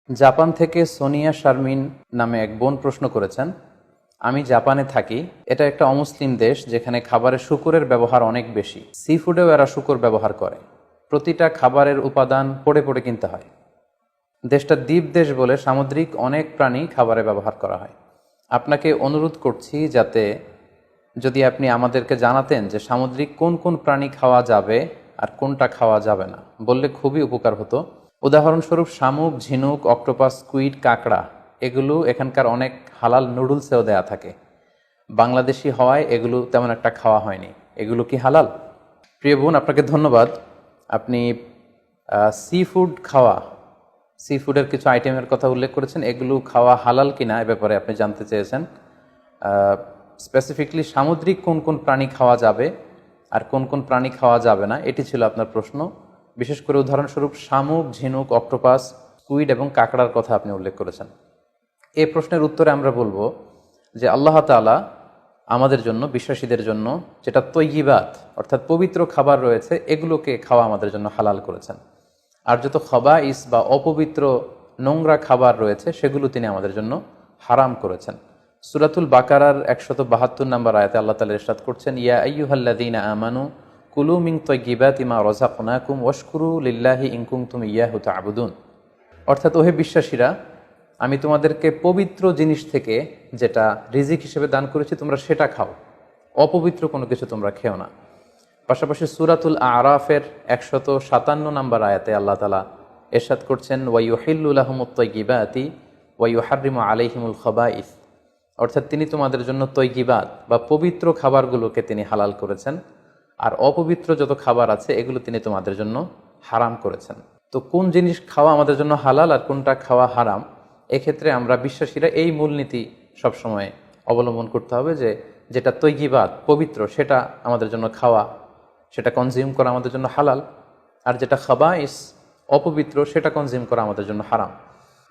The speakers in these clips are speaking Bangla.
জাপান থেকে সোনিয়া শারমিন নামে এক বোন প্রশ্ন করেছেন, আমি জাপানে থাকি। এটা একটা অমুসলিম দেশ যেখানে খাবারে শূকরের ব্যবহার অনেক বেশি। সি ফুডেও এরা শূকর ব্যবহার করে। প্রতিটা খাবারের উপাদান পড়ে পড়ে কিনতে হয়। দেশটা দ্বীপ দেশ বলে সামুদ্রিক অনেক প্রাণী খাবারে ব্যবহার করা হয়। আপনাকে অনুরোধ করছি যাতে যদি আপনি আমাদেরকে জানাতেন যে সামুদ্রিক কোন কোন প্রাণী খাওয়া যাবে আর কোনটা খাওয়া যাবে না, বললে খুবই উপকার হতো। উদাহরণস্বরূপ শামুক, ঝিনুক, অক্টোপাস, স্কুইড, কাঁকড়া এগুলো এখানকার অনেক হালাল নুডলসেও দেয়া থাকে। বাংলাদেশি হওয়ায় এগুলো তেমন একটা খাওয়া হয়নি। এগুলো কি হালাল? প্রিয় বোন, আপনাকে ধন্যবাদ। আপনি সি ফুড খাওয়া, সি ফুডের কিছু আইটেমের কথা উল্লেখ করেছেন। এগুলো খাওয়া হালাল কিনা এ ব্যাপারে আপনি জানতে চেয়েছেন। স্পেসিফিকলি সামুদ্রিক কোন কোন প্রাণী খাওয়া যাবে আর কোন কোন প্রাণী খাওয়া যাবে না, এটি ছিল আপনার প্রশ্ন। বিশেষ করে উদাহরণস্বরূপ শামুক, ঝিনুক, অক্টোপাস, স্কুইড এবং কাঁকড়ার কথা আপনি উল্লেখ করেছেন। এই প্রশ্নের উত্তরে আমরা বলবো যে আল্লাহ তাআলা আমাদের জন্য, বিশ্বাসীদের জন্য যেটা তৈয়িবাত অর্থাৎ পবিত্র খাবার রয়েছে, এগুলোকে খাওয়া আমাদের জন্য হালাল করেছেন। আর যত খাবাইস বা অপবিত্র নোংরা খাবার রয়েছে সেগুলো তিনি আমাদের জন্য হারাম করেছেন। সূরাতুল বাকারার 172 নম্বর আয়াতে আল্লাহ তাআলা ইরশাদ করছেন, ইয়া আইয়ুহাল্লাযীনা আমানু কুলু মিন তাইয়্যিবাতি মা রাযাকনাকুম ওয়াশকুরু লিল্লাহি ইন কুনতুম ইয়্যাহু তা'বুদুন। অর্থাৎ ওহে বিশ্বাসীরা, আমি তোমাদেরকে পবিত্র জিনিস থেকে যেটা রিজিক হিসেবে দান করেছি তোমরা সেটা খাও, অপবিত্র কোনো কিছু তোমরা খেও না। পাশাপাশি সূরাতুল আরাফের 157 নম্বর আয়াতে আল্লাহ তাআলা ইরশাদ করছেন, ওয়া ইউহিল্লু লাহুমুত তাইয়্যিবাতি ওয়া ইউহাররিমু আলাইহিমুল খাবাইস। অর্থাৎ তিনি তোমাদের জন্য তৈয়িবাত বা পবিত্র খাবারগুলোকে তিনি হালাল করেছেন, আর অপবিত্র যত খাবার আছে এগুলো তিনি তোমাদের জন্য হারাম করেছেন। তো কোন জিনিস খাওয়া আমাদের জন্য হালাল আর কোনটা খাওয়া হারাম, এক্ষেত্রে আমরা বিশ্বাসীরা এই মূলনীতি সবসময় অবলম্বন করতে হবে যে যেটা তৈয়িবাত পবিত্র সেটা আমাদের জন্য খাওয়া, সেটা কনজিউম করা আমাদের জন্য হালাল, আর যেটা খাবাইস অপবিত্র সেটা কনজিউম করা আমাদের জন্য হারাম।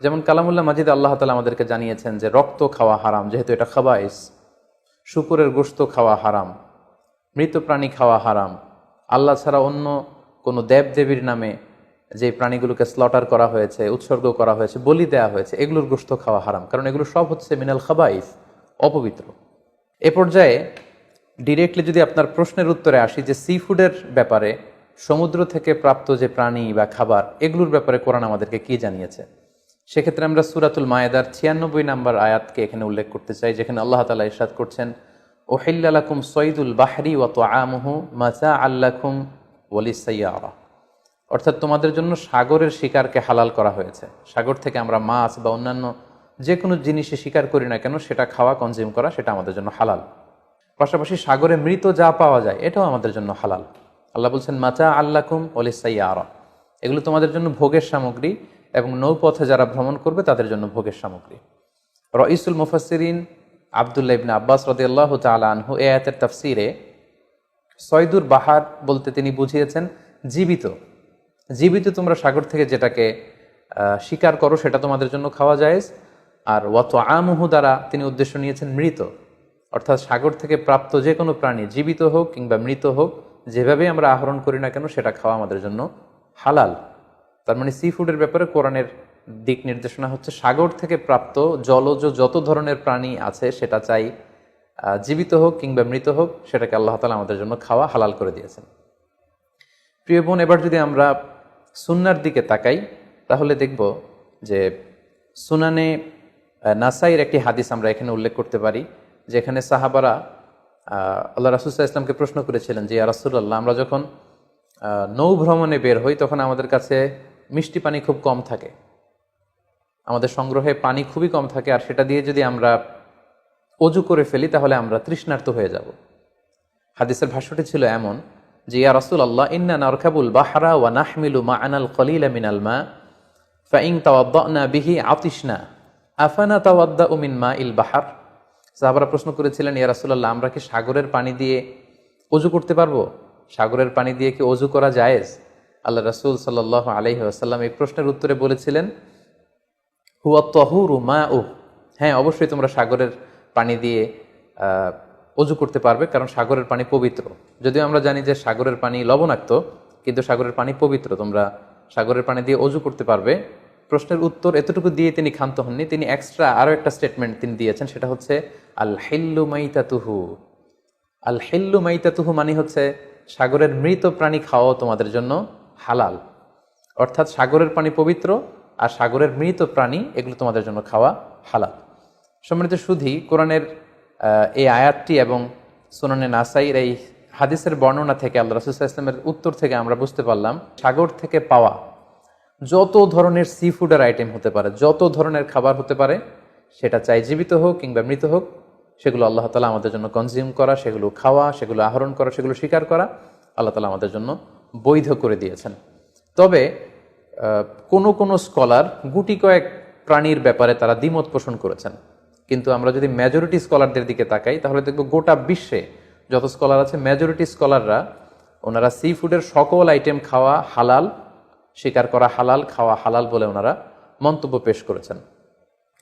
যেমন কালামুল্লাহ মাজিদ আল্লাহ তাআলা আমাদেরকে জানিয়েছেন যে রক্ত খাওয়া হারাম, যেহেতু এটা খাবাইস। শূকরের গোশত খাওয়া হারাম, মৃত প্রাণী খাওয়া হারাম। আল্লাহ ছাড়া অন্য কোনো দেবদেবীর নামে যে প্রাণীগুলোকে স্লটার করা হয়েছে, উৎসর্গ করা হয়েছে, বলি দেওয়া হয়েছে, এগুলোর গোশত খাওয়া হারাম, কারণ এগুলো সব হচ্ছে মিনাল খাবাইস, অপবিত্র। এ পর্যায়ে ডিরেক্টলি যদি আপনার প্রশ্নের উত্তরে আসি যে সি ফুডের ব্যাপারে, সমুদ্র থেকে প্রাপ্ত যে প্রাণী বা খাবার এগুলোর ব্যাপারে কোরআন আমাদেরকে কি জানিয়েছে, সেক্ষেত্রে আমরা সূরাতুল মায়েদার 96 নম্বর আয়াতকে এখানে উল্লেখ করতে চাই, যেখানে আল্লাহ তাআলা ইরশাদ করছেন, উহিল্লা লাকুম সয়দুল বাহরি ওয়া তুআমুহু মাতাআল লাকুম ওয়া লিস-সাইয়ারা। অর্থাৎ তোমাদের জন্য সাগরের শিকারকে হালাল করা হয়েছে। সাগর থেকে আমরা মাছ বা অন্যান্য যে কোনো জিনিসে শিকার করি না কেন সেটা খাওয়া, কনজিউম করা, সেটা আমাদের জন্য হালাল। পাশাপাশি সাগরে মৃত যা পাওয়া যায় এটাও আমাদের জন্য হালাল। আল্লাহ বলছেন মাতাআল লাকুম ওয়া লিস-সাইয়ারা, এগুলো তোমাদের জন্য ভোগের সামগ্রী এবং নৌপথে যারা ভ্রমণ করবে তাদের জন্য ভোগের সামগ্রী। রাইসুল মুফাসসিরিন আব্দুল্লাহ ইবনে আব্বাস রাদিয়াল্লাহু তাআলা আনহু এই আয়াতের তাফসীরে সয়দুর বাহার বলতে তিনি বুঝিয়েছেন জীবিত। জীবিত তোমরা সাগর থেকে যেটাকে শিকার করো সেটা তোমাদের জন্য খাওয়া জায়েজ। আর ওয়া তুআমুহু দ্বারা তিনি উদ্দেশ্য নিয়েছেন মৃত, অর্থাৎ সাগর থেকে প্রাপ্ত যে কোনো প্রাণী জীবিত হোক কিংবা মৃত হোক, যেভাবে আমরা আহরণ করি না কেন সেটা খাওয়া আমাদের জন্য হালাল। তার মানে সি ফুডের ব্যাপারে কোরআনের দিক নির্দেশনা হচ্ছে সাগর থেকে প্রাপ্ত জলজ যত ধরনের প্রাণী আছে সেটা চাই জীবিত হোক কিংবা মৃত হোক, সেটাকে আল্লাহ তাআলা আমাদের জন্য খাওয়া হালাল করে দিয়েছেন। প্রিয় বোন, এবার যদি আমরা সুন্নার দিকে তাকাই তাহলে দেখব যে সুনানে নাসাইর একটি হাদিস আমরা এখানে উল্লেখ করতে পারি, যেখানে সাহাবারা আল্লাহ রাসূল সাল্লাল্লাহু আলাইহি ওয়াসাল্লামকে প্রশ্ন করেছিলেন যে ইয়া রাসূলুল্লাহ, আমরা যখন নৌ ভ্রমণে বের হই তখন আমাদের কাছে মিষ্টি পানি খুব কম থাকে, আমাদের সংগ্রহে পানি খুবই কম থাকে, আর সেটা দিয়ে যদি আমরা অজু করে ফেলি তাহলে আমরা তৃষ্ণার্ত হয়ে যাব। হাদিসের ভাষ্যটি ছিল এমন যে ইয়া রাসূলুল্লাহ, ইন্না নারকাবুল বাহরা ওয়া নাহমিলু মা'ানাল কলিলা মিনাল মা ফাইন তাওয়াদ্দানা বিহি আতিশনা আফানা তাওয়াদ্দাউ মিন মাইল বাহর। সাহাবারা প্রশ্ন করেছিলেন, ইয়া রাসূলুল্লাহ, আমরা কি সাগরের পানি দিয়ে অজু করতে পারবো? সাগরের পানি দিয়ে কি অজু করা জায়েজ? আল্লাহ রাসূল সাল্লাল্লাহু আলাইহি ওয়াসাল্লাম এই প্রশ্নের উত্তরে বলেছিলেন, হুয়া তাহুরু মাউ, হ্যাঁ অবশ্যই তোমরা সাগরের পানি দিয়ে অজু করতে পারবে, কারণ সাগরের পানি পবিত্র। যদিও আমরা জানি যে সাগরের পানি লবণাক্ত, কিন্তু সাগরের পানি পবিত্র, তোমরা সাগরের পানি দিয়ে অজু করতে পারবে। প্রশ্নের উত্তর এতটুকু দিয়ে তিনি ক্ষান্ত হননি, তিনি এক্সট্রা আরও একটা স্টেটমেন্ট তিনি দিয়েছেন, সেটা হচ্ছে আল হিল্লু মাইতাতুহু। আল হিল্লু মাইতাতুহু মানে হচ্ছে সাগরের মৃত প্রাণী খাওয়াও তোমাদের জন্য হালাল। অর্থাৎ সাগরের পানি পবিত্র, আর সাগরের মৃত প্রাণী এগুলো তোমাদের জন্য খাওয়া হালাল। সম্মানিত সুধী, কোরআনের এই আয়াতটি এবং সুনানে নাসাইর এই হাদিসের বর্ণনা থেকে, আল্লাহ রাসূল সাল্লাল্লাহু আলাইহি ওয়াসাল্লামের উত্তর থেকে আমরা বুঝতে পারলাম সাগর থেকে পাওয়া যত ধরনের সি ফুডের আইটেম হতে পারে, যত ধরনের খাবার হতে পারে, সেটা চাই জীবিত হোক কিংবা মৃত হোক, সেগুলো আল্লাহ তাআলা আমাদের জন্য কনজিউম করা, সেগুলো খাওয়া, সেগুলো আহরণ করা, সেগুলো শিকার করা আল্লাহ তাআলা আমাদের জন্য বৈধ করে দিয়েছেন। তবে কোনো স্কলার গুটি কয়েক প্রাণীর ব্যাপারে তারা দ্বিমত পোষণ করেছেন, কিন্তু আমরা যদি মেজরিটি স্কলারদের দিকে তাকাই তাহলে দেখব গোটা বিশ্বে যত স্কলার আছে মেজরিটি স্কলাররা ওনারা সি ফুডের সকল আইটেম খাওয়া হালাল, শিকার করা হালাল, খাওয়া হালাল বলে ওনারা মন্তব্য পেশ করেছেন।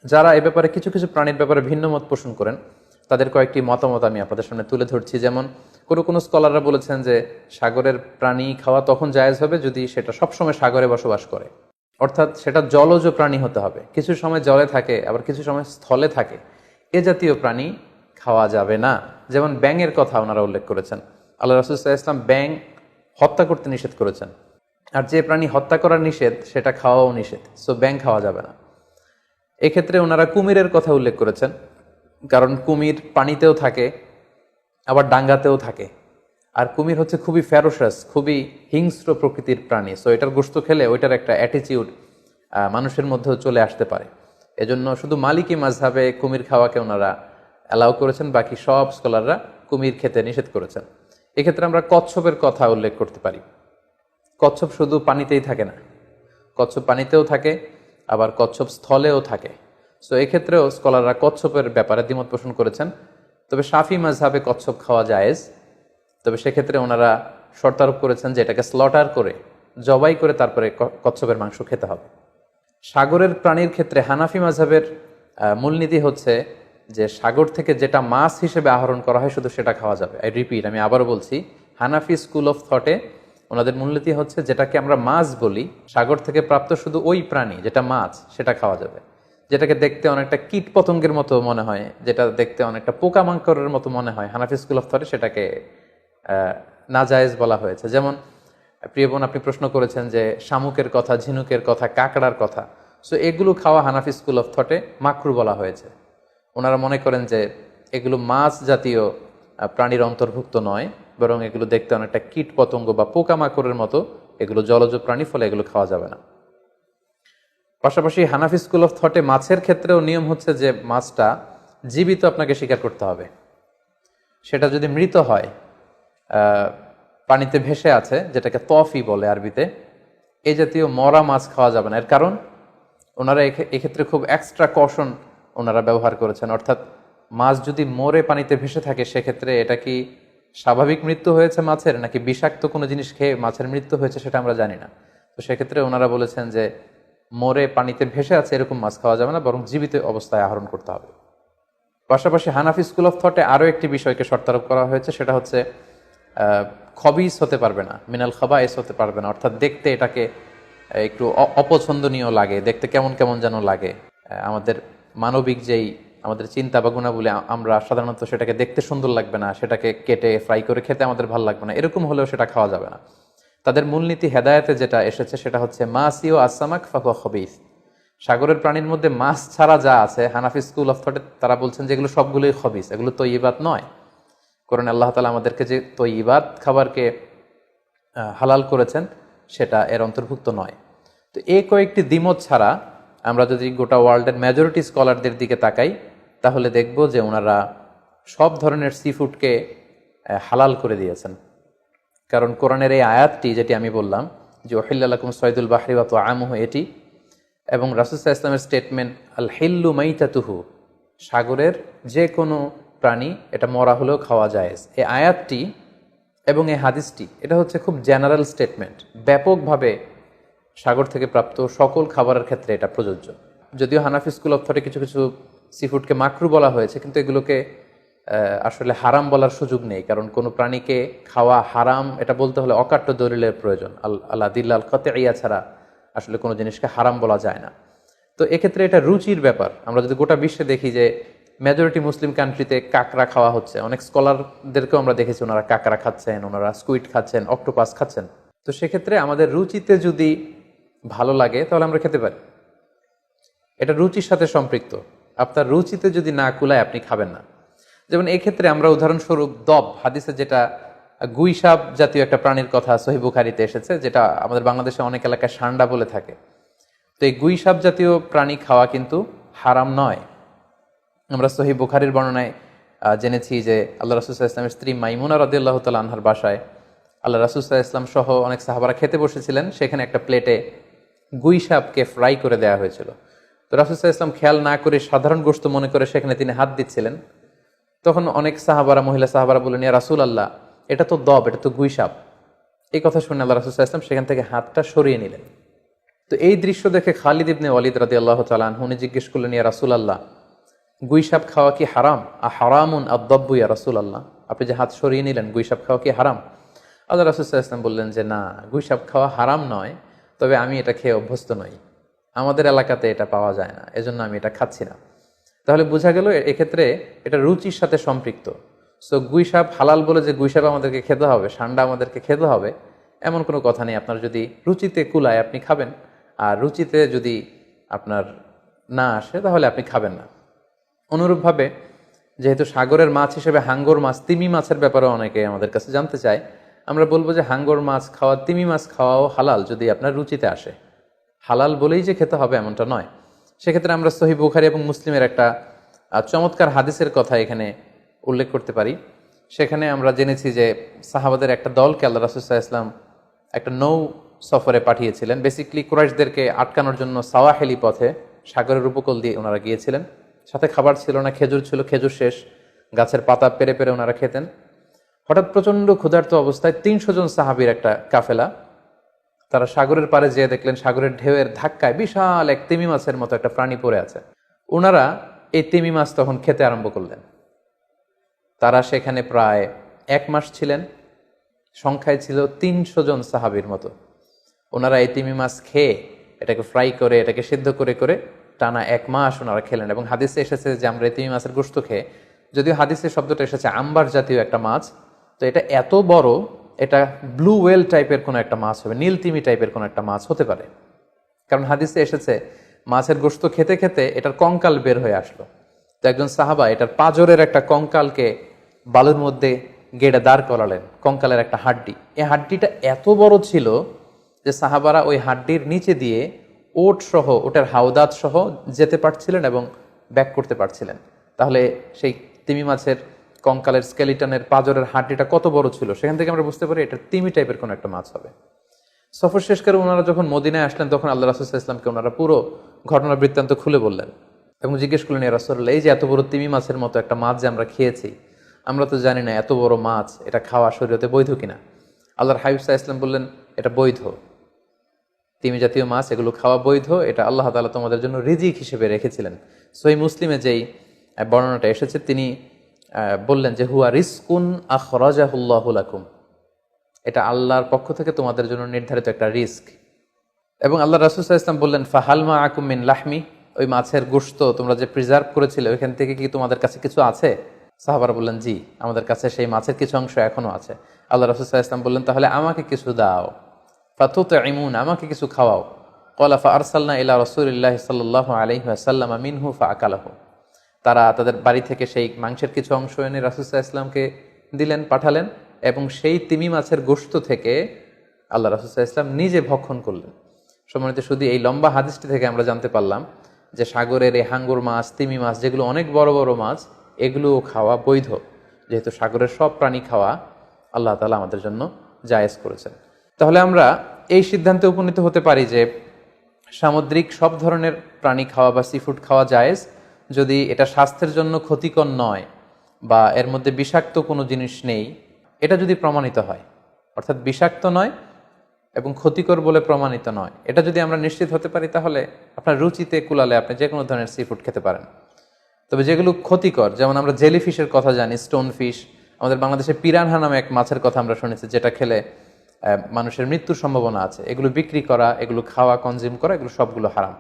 যারা এ ব্যাপারে কিছু কিছু প্রাণীর ব্যাপারে ভিন্ন মত পোষণ করেন তাদের কয়েকটি মতামত আমি আপনাদের সামনে তুলে ধরছি। যেমন কোনো স্কলাররা বলেছেন যে সাগরের প্রাণী খাওয়া তখন জায়েজ হবে যদি সেটা সবসময় সাগরে বসবাস করে, অর্থাৎ সেটা জলজ প্রাণী হতে হবে, কিছু সময় জলে থাকে আবার কিছু সময় স্থলে থাকে, এ জাতীয় প্রাণী খাওয়া যাবে না। যেমন ব্যাঙের কথা ওনারা উল্লেখ করেছেন, আল্লাহ রাসূল সাল্লাল্লাহু আলাইহি ওয়াসাল্লাম ব্যাঙ হত্যা করতে নিষেধ করেছেন, আর যে প্রাণী হত্যা করা নিষেধ সেটা খাওয়াও নিষেধ, সো ব্যাঙ খাওয়া যাবে না। এক্ষেত্রে ওনারা কুমিরের কথা উল্লেখ করেছেন, কারণ কুমির পানিতেও থাকে আবার ডাঙ্গাতেও থাকে, আর কুমির হচ্ছে খুবই ফেরোসাস, খুবই হিংস্র প্রকৃতির প্রাণী, সো এটার গোশত খেলে ওইটার একটা অ্যাটিটিউড মানুষের মধ্যেও চলে আসতে পারে। এজন্য শুধু মালিকি মাযহাবে কুমির খাওয়াকে ওনারা অ্যালাউ করেছেন, বাকি সব স্কলাররা কুমির খেতে নিষেধ করেছেন। এক্ষেত্রে আমরা কচ্ছপের কথা উল্লেখ করতে পারি। কচ্ছপ শুধু পানিতেই থাকে না, কচ্ছপ পানিতেও থাকে আবার কচ্ছপ স্থলেও থাকে, সো এক্ষেত্রেও স্কলাররা কচ্ছপের ব্যাপারে দ্বিমত পোষণ করেছেন। তবে শাফি মাযহাবে কচ্ছপ খাওয়া জায়েজ, তবে সেক্ষেত্রে ওনারা শর্তারোপ করেছেন যে এটাকে স্লটার করে, জবাই করে তারপরে কচ্ছপের মাংস খেতে হবে। সাগরের প্রাণীর ক্ষেত্রে হানাফি মাযহাবের মূলনীতি হচ্ছে যে সাগর থেকে যেটা মাছ হিসেবে আহরণ করা হয় শুধু সেটা খাওয়া যাবে। আই রিপিট, আমি আবারও বলছি, হানাফি স্কুল অফ থটে ওনাদের মূলনীতি হচ্ছে যেটাকে আমরা মাছ বলি, সাগর থেকে প্রাপ্ত শুধু ওই প্রাণী যেটা মাছ সেটা খাওয়া যাবে। যেটাকে দেখতে অনেকটা কীট পতঙ্গের মতো মনে হয়, যেটা দেখতে অনেকটা পোকামাকড়ের মতো মনে হয়, হানাফি স্কুল অফ থটে সেটাকে নাজায়েজ বলা হয়েছে। যেমন প্রিয় বোন, আপনি প্রশ্ন করেছেন যে শামুকের কথা, ঝিনুকের কথা, কাঁকড়ার কথা, সো এগুলো খাওয়া হানাফি স্কুল অফ থটে মাকরু বলা হয়েছে। ওনারা মনে করেন যে এগুলো মাছ জাতীয় প্রাণীর অন্তর্ভুক্ত নয়, বরং এগুলো দেখতে অনেকটা কীট পতঙ্গ বা পোকামাকড়ের মতো, এগুলো জলজ প্রাণী, ফলে এগুলো খাওয়া যাবে না। পাশাপাশি হানাফি স্কুল অফ থটে মাছের ক্ষেত্রেও নিয়ম হচ্ছে যে মাছটা জীবিত আপনাকে শিকার করতে হবে। সেটা যদি মৃত হয়, পানিতে ভেসে আছে, যেটাকে তফি বলে আরবিতে, এই জাতীয় মরা মাছ খাওয়া যাবে না। এর কারণ ওনারা এক্ষেত্রে খুব এক্সট্রা কশন ওনারা ব্যবহার করেছেন, অর্থাৎ মাছ যদি মরে পানিতে ভেসে থাকে সেক্ষেত্রে এটা কি স্বাভাবিক মৃত্যু হয়েছে মাছের, নাকি বিষাক্ত কোনো জিনিস খেয়ে মাছের মৃত্যু হয়েছে সেটা আমরা জানি না। তো সেক্ষেত্রে ওনারা বলেছেন যে মরে পানিতে ভেসে আছে এরকম মাছ খাওয়া যাবে না, বরং জীবিত অবস্থায় আহরণ করতে হবে। পাশাপাশি হানাফি স্কুল অফ থটে আরও একটি বিষয়কে শর্তারোপ করা হয়েছে, সেটা হচ্ছে খবিস হতে পারবে না, মিনাল খাবায়েস হতে পারবে না, অর্থাৎ দেখতে এটাকে একটু অপছন্দনীয় লাগে, দেখতে কেমন কেমন যেন লাগে। আমাদের মানবিক যেই আমাদের চিন্তা বা গুণাবলী, আমরা সাধারণত সেটাকে দেখতে সুন্দর লাগবে না, সেটাকে কেটে ফ্রাই করে খেতে আমাদের ভালো লাগবে না, এরকম হলেও সেটা খাওয়া যাবে না। তাদের মূলনীতি হেদায়েতে যেটা এসেছে সেটা হচ্ছে মাসিও আসামাক ফাহুয়া খবিস, সাগরের প্রাণীর মধ্যে মাছ ছাড়া যা আছে হানাফি স্কুল অফ থটে তারা বলছেন যে এগুলো সবগুলোই খবিস, এগুলো তৈয়িবাত নয়। কারণ আল্লাহ তাআলা আমাদেরকে যে তৈয়িবাত খাবারকে হালাল করেছেন সেটা এর অন্তর্ভুক্ত নয়। তো এই কয়েকটি দ্বিমত ছাড়া আমরা যদি গোটা ওয়ার্ল্ডের মেজরিটি স্কলারদের দিকে তাকাই তাহলে দেখব যে ওনারা সব ধরনের সি ফুডকে হালাল করে দিয়েছেন। কারণ কোরআনের এই আয়াতটি যেটি আমি বললাম যে ওহিল্লা লাকুম সয়দুল বাহরি ওয়া তুআমুহু, এটি এবং রাসূল সাল্লাল্লাহু আলাইহি ওয়াসাল্লামের স্টেটমেন্ট আল হিল্লু মাইতাতুহু, সাগরের যে কোনো প্রাণী এটা মরা হলেও খাওয়া জায়েজ, এই আয়াতটি এবং এই হাদিসটি এটা হচ্ছে খুব জেনারেল স্টেটমেন্ট, ব্যাপকভাবে সাগর থেকে প্রাপ্ত সকল খাবারের ক্ষেত্রে এটা প্রযোজ্য। যদিও হানাফি স্কুল অফ থটে কিছু কিছু সি ফুডকে মাকরু বলা হয়েছে, কিন্তু এগুলোকে আসলে হারাম বলার সুযোগ নেই, কারণ কোনো প্রাণীকে খাওয়া হারাম এটা বলতে হলে অকাট্য দলিলের প্রয়োজন। আল্লাহ দিল্লাল কতইয়া ছাড়া আসলে কোনো জিনিসকে হারাম বলা যায় না। তো এক্ষেত্রে এটা রুচির ব্যাপার। আমরা যদি গোটা বিশ্বে দেখি যে মেজরিটি মুসলিম কান্ট্রিতে কাঁকড়া খাওয়া হচ্ছে, অনেক স্কলারদেরকেও আমরা দেখেছি ওনারা কাঁকড়া খাচ্ছেন, ওনারা স্কুইড খাচ্ছেন, অক্টোপাস খাচ্ছেন। তো সেক্ষেত্রে আমাদের রুচিতে যদি ভালো লাগে তাহলে আমরা খেতে পারি, এটা রুচির সাথে সম্পৃক্ত। আপনার রুচিতে যদি না কুলায় আপনি খাবেন না। যেমন এই ক্ষেত্রে আমরা উদাহরণস্বরূপ দব, হাদিসে যেটা গুইসাপ জাতীয় একটা প্রাণীর কথা সহিহ বুখারীতে এসেছে, যেটা আমাদের বাংলাদেশে অনেক এলাকায় সান্ডা বলে থাকে। তো এই গুইসাপ জাতীয় প্রাণী খাওয়া কিন্তু হারাম নয়। আমরা সহিহ বুখারীর বর্ণনায় জেনেছি যে আল্লাহ রাসূল সাল্লাল্লাহু আলাইহি ওয়াসাল্লামের স্ত্রী মাইমুনা রাদিয়াল্লাহু তাআলা আনহার বাসায় আল্লাহ রাসূল সাল্লাল্লাহু আলাইহি ওয়াসাল্লাম সহ অনেক সাহাবারা খেতে বসেছিলেন। সেখানে একটা প্লেটে গুইসাপকে ফ্রাই করে দেওয়া হয়েছিল। তো রাসূল সাল্লাল্লাহু আলাইহি ওয়াসাল্লাম খেয়াল না করে সাধারণ গোশত মনে করে সেখানে তিনি হাত দিচ্ছিলেন। তখন অনেক সাহাবারা, মহিলা সাহাবারা বললেন, ইয়া রাসূলুল্লাহ, এটা তো দব, এটা তো গুইসাপ। এই কথা শুনে আল্লাহ রাসূল সাল্লাল্লাহু আলাইহি ওয়াসাল্লাম সেখান থেকে হাতটা সরিয়ে নিলেন। তো এই দৃশ্য দেখে খালিদ ইবনে ওয়ালিদ রাদিয়াল্লাহু তাআলা আনহু জিজ্ঞেস করলেন, ইয়া রাসূলুল্লাহ, গুইসাপ খাওয়া কি হারাম? হারামুন আদ-দাব্বু ইয়া রাসূলুল্লাহ, আপনি যে হাত সরিয়ে নিলেন, গুইসাপ খাওয়া কি হারাম? আল্লাহ রাসূল সাল্লাল্লাহু আলাইহি ওয়াসাল্লাম বললেন যে না, গুইসাপ খাওয়া হারাম নয়, তবে আমি এটা খেয়ে অভ্যস্ত নই, আমাদের এলাকাতে এটা পাওয়া যায় না, এজন্য আমি এটা খাচ্ছি না। তাহলে বোঝা গেল এক্ষেত্রে এটা রুচির সাথে সম্পৃক্ত। সো গুইসাপ হালাল বলে যে গুইসাপ আমাদেরকে খেতে হবে, সান্ডা আমাদেরকে খেতে হবে, এমন কোনো কথা নেই। আপনার যদি রুচিতে কুলায় আপনি খাবেন, আর রুচিতে যদি আপনার না আসে তাহলে আপনি খাবেন না। অনুরূপভাবে যেহেতু সাগরের মাছ হিসেবে হাঙ্গর মাছ, তিমি মাছের ব্যাপারে অনেকে আমাদের কাছে জানতে চায়, আমরা বলবো যে হাঙ্গর মাছ খাওয়া, তিমি মাছ খাওয়াও হালাল যদি আপনার রুচিতে আসে। হালাল বলেই যে খেতে হবে এমনটা নয়। সেক্ষেত্রে আমরা সহিহ বুখারী এবং মুসলিমের একটা চমৎকার হাদিসের কথা এখানে উল্লেখ করতে পারি। সেখানে আমরা জেনেছি যে সাহাবাদের একটা দলকে আল্লাহ রাসূল সাল্লাল্লাহু আলাইহি ওয়াসাল্লাম একটা নৌ সফরে পাঠিয়েছিলেন। বেসিক্যালি কুরাইশদেরকে আটকানোর জন্য সাওয়াহেলি পথে সাগরের উপকূল দিয়ে ওনারা গিয়েছিলেন। সাথে খাবার ছিল না, খেজুর ছিল, খেজুর শেষ, গাছের পাতা পেরে পেরে ওনারা খেতেন। হঠাৎ প্রচণ্ড ক্ষুধার্ত অবস্থায় ৩০০ জন সাহাবীর একটা কাফেলা, তারা সাগরের পাড়ে যেয়ে দেখলেন সাগরের ঢেউয়ের ধাক্কায় বিশাল এক তিমি মাছের মতো একটা প্রাণী পড়ে আছে। ওনারা এই তিমি মাছ তখন খেতে আরম্ভ করলেন। তারা সেখানে প্রায় 1 মাস ছিলেন, সংখ্যায় ছিল ৩০০ জন সাহাবীর মতো। ওনারা এই তিমি মাছ খেয়ে এটাকে ফ্রাই করে, এটাকে সিদ্ধ করে করে টানা 1 মাস ওনারা খেলেন। এবং হাদিসে এসেছে যে আমরা এই তিমি মাছের গোশত খেয়ে, যদিও হাদিসের শব্দটা এসেছে আম্বার জাতীয় একটা মাছ, তো এটা এত বড়, এটা ব্লু ওয়েল টাইপের কোনো একটা মাছ হবে, নীল তিমি টাইপের কোনো একটা মাছ হতে পারে। কারণ হাদিসে এসেছে মাছের গোশত খেতে খেতে এটার কঙ্কাল বের হয়ে আসলো। তো একজন সাহাবা এটার পাঁজরের একটা কঙ্কালকে বালুর মধ্যে গেড়ে দাঁড় করালেন, কঙ্কালের একটা হাড্ডি। এই হাড্ডিটা এত বড় ছিল যে সাহাবারা ওই হাড্ডির নিচে দিয়ে ওট সহ, ওটার হাওদাত সহ যেতে পারছিলেন এবং ব্যাক করতে পারছিলেন। তাহলে সেই তিমি মাছের কঙ্কালের স্কেলিটনের পাঁজরের হাড্ডিটা কত বড় ছিল, সেখান থেকে আমরা বুঝতে পারি এটা তিমি টাইপের কোনো একটা মাছ হবে। সফর শেষ করে ওনারা যখন মদিনায় আসলেন তখন আল্লাহ রাসূল সাল্লাল্লাহু আলাইহি ওয়াসাল্লামকে ওনারা পুরো ঘটনার বৃত্তান্ত খুলে বললেন এবং জিজ্ঞেস করলেন, ইয়া রাসূলুল্লাহ, এই যে এত বড় তিমি মাছের মতো একটা মাছ যে আমরা খেয়েছি, আমরা তো জানি না এত বড় মাছ এটা খাওয়া শরীয়তে বৈধ কিনা। আল্লাহর হাবিব সাল্লাল্লাহু আলাইহি ওয়াসাল্লাম বললেন, এটা বৈধ, তিমি জাতীয় মাছ এগুলো খাওয়া বৈধ, এটা আল্লাহ তাআলা তোমাদের জন্য রিজিক হিসেবে রেখেছিলেন। সহিহ মুসলিমে যেই বর্ণনাটা এসেছে, তিনি বললেন যে হুয়া রিজকুন আখরাজাহুল্লাহু লাকুম, এটা আল্লাহর পক্ষ থেকে তোমাদের জন্য নির্ধারিত একটা রিস্ক। এবং আল্লাহ রাসূল সাল্লাল্লাহু আলাইহি ওয়াসাল্লাম বললেন, ফাহাল মাআকুম মিন লাহমি, ওই মাছের গোশত তোমরা যে প্রিজার্ভ করেছিলে ওইখান থেকে কি তোমাদের কাছে কিছু আছে? সাহাবারা বললেন, জি, আমাদের কাছে সেই মাছের কিছু অংশ এখনো আছে। আল্লাহ রাসূল সাল্লাল্লাহু আলাইহি ওয়াসাল্লাম বললেন, তাহলে আমাকে কিছু দাও, ফাতুতঈমুন, আমাকে কিছু খাওয়াও। ক্বালা ফাআরসালনা ইলা রাসূলিল্লাহি সাল্লাল্লাহু আলাইহি ওয়াসাল্লাম মিনহু ফাআকালাহু, তারা তাদের বাড়ি থেকে সেই মাংসের কিছু অংশ এনে রাসূল সাল্লাল্লাহু আলাইহি ওয়াসাল্লামকে দিলেন, পাঠালেন, এবং সেই তিমি মাছের গোশত থেকে আল্লাহ রাসূল সাল্লাল্লাহু আলাইহি ওয়াসাল্লাম নিজে ভক্ষণ করলেন। সম্মানিত, শুধু এই লম্বা হাদিসটি থেকে আমরা জানতে পারলাম যে সাগরের এই হাঙ্গর মাছ, তিমি মাছ, যেগুলো অনেক বড় বড় মাছ, এগুলোও খাওয়া বৈধ, যেহেতু সাগরের সব প্রাণী খাওয়া আল্লাহ তাআলা আমাদের জন্য জায়েজ করেছেন। তাহলে আমরা এই সিদ্ধান্তে উপনীত হতে পারি যে সামুদ্রিক সব ধরনের প্রাণী খাওয়া বা সিফুড খাওয়া জায়েজ, যদি এটা স্বাস্থ্যের জন্য ক্ষতিকর নয় বা এর মধ্যে বিষাক্ত কোনো জিনিস নেই, এটা যদি প্রমাণিত হয়, অর্থাৎ বিষাক্ত নয় এবং ক্ষতিকর বলে প্রমাণিত নয়, এটা যদি আমরা নিশ্চিত হতে পারি, তাহলে আপনার রুচিতে কুলালে আপনি যে কোনো ধরনের সিফুড খেতে পারেন। তবে যেগুলো ক্ষতিকর, যেমন আমরা জেলিফিশের কথা জানি, স্টোন ফিশ, আমাদের বাংলাদেশে পিরানহা নামে এক মাছের কথা আমরা শুনেছি, যেটা খেলে মানুষের মৃত্যুর সম্ভাবনা আছে, এগুলো বিক্রি করা, এগুলো খাওয়া, কনজিউম করা, এগুলো সবগুলো হারাম।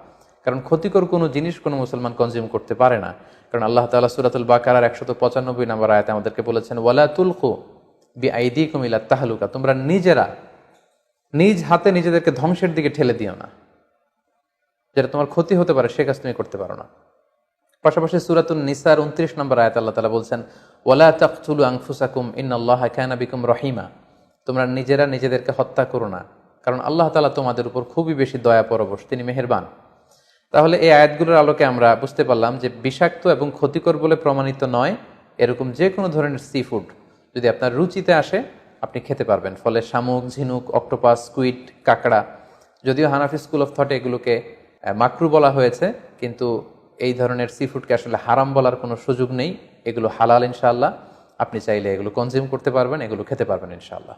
কারণ ক্ষতিকর কোনো জিনিস কোনো মুসলমান কনজিউম করতে পারে না। কারণ আল্লাহ তাআলা সূরাতুল বাকারার 195 নম্বর আয়াতে আমাদেরকে বলেছেন, ওয়ালা তুলকু বিআইদিকুম ইলা তাহলুকা, তোমরা নিজেরা নিজ হাতে নিজেদেরকে ধ্বংসের দিকে ঠেলে দিও না। যেটা তোমার ক্ষতি হতে পারে সে কাজ তুমি করতে পারো না। পাশাপাশি সূরাতুন নিসার 29 নম্বর আয়াতে আল্লাহ তাআলা বলছেন, ওয়ালা তাকতুলু আনফুসাকুম ইন্নাল্লাহা কানা বিকুম রহিমা, তোমরা নিজেরা নিজেদেরকে হত্যা করো না, কারণ আল্লাহ তাআলা তোমাদের উপর খুবই বেশি দয়া পরবশ, তিনি মেহেরবান। তাহলে এই আয়াতগুলোর আলোকে আমরা বুঝতে পারলাম যে বিষাক্ত এবং ক্ষতিকর বলে প্রমাণিত নয় এরকম যে কোনো ধরনের সি ফুড যদি আপনার রুচিতে আসে আপনি খেতে পারবেন। ফলে শামুক, ঝিনুক, অক্টোপাস, স্কুইড, কাঁকড়া, যদিও হানাফি স্কুল অফ থটে এগুলোকে মাকরু বলা হয়েছে, কিন্তু এই ধরনের সি ফুডকে আসলে হারাম বলার কোনো সুযোগ নেই। এগুলো হালাল ইনশাআল্লাহ, আপনি চাইলে এগুলো কনজিউম করতে পারবেন, এগুলো খেতে পারবেন ইনশাআল্লাহ।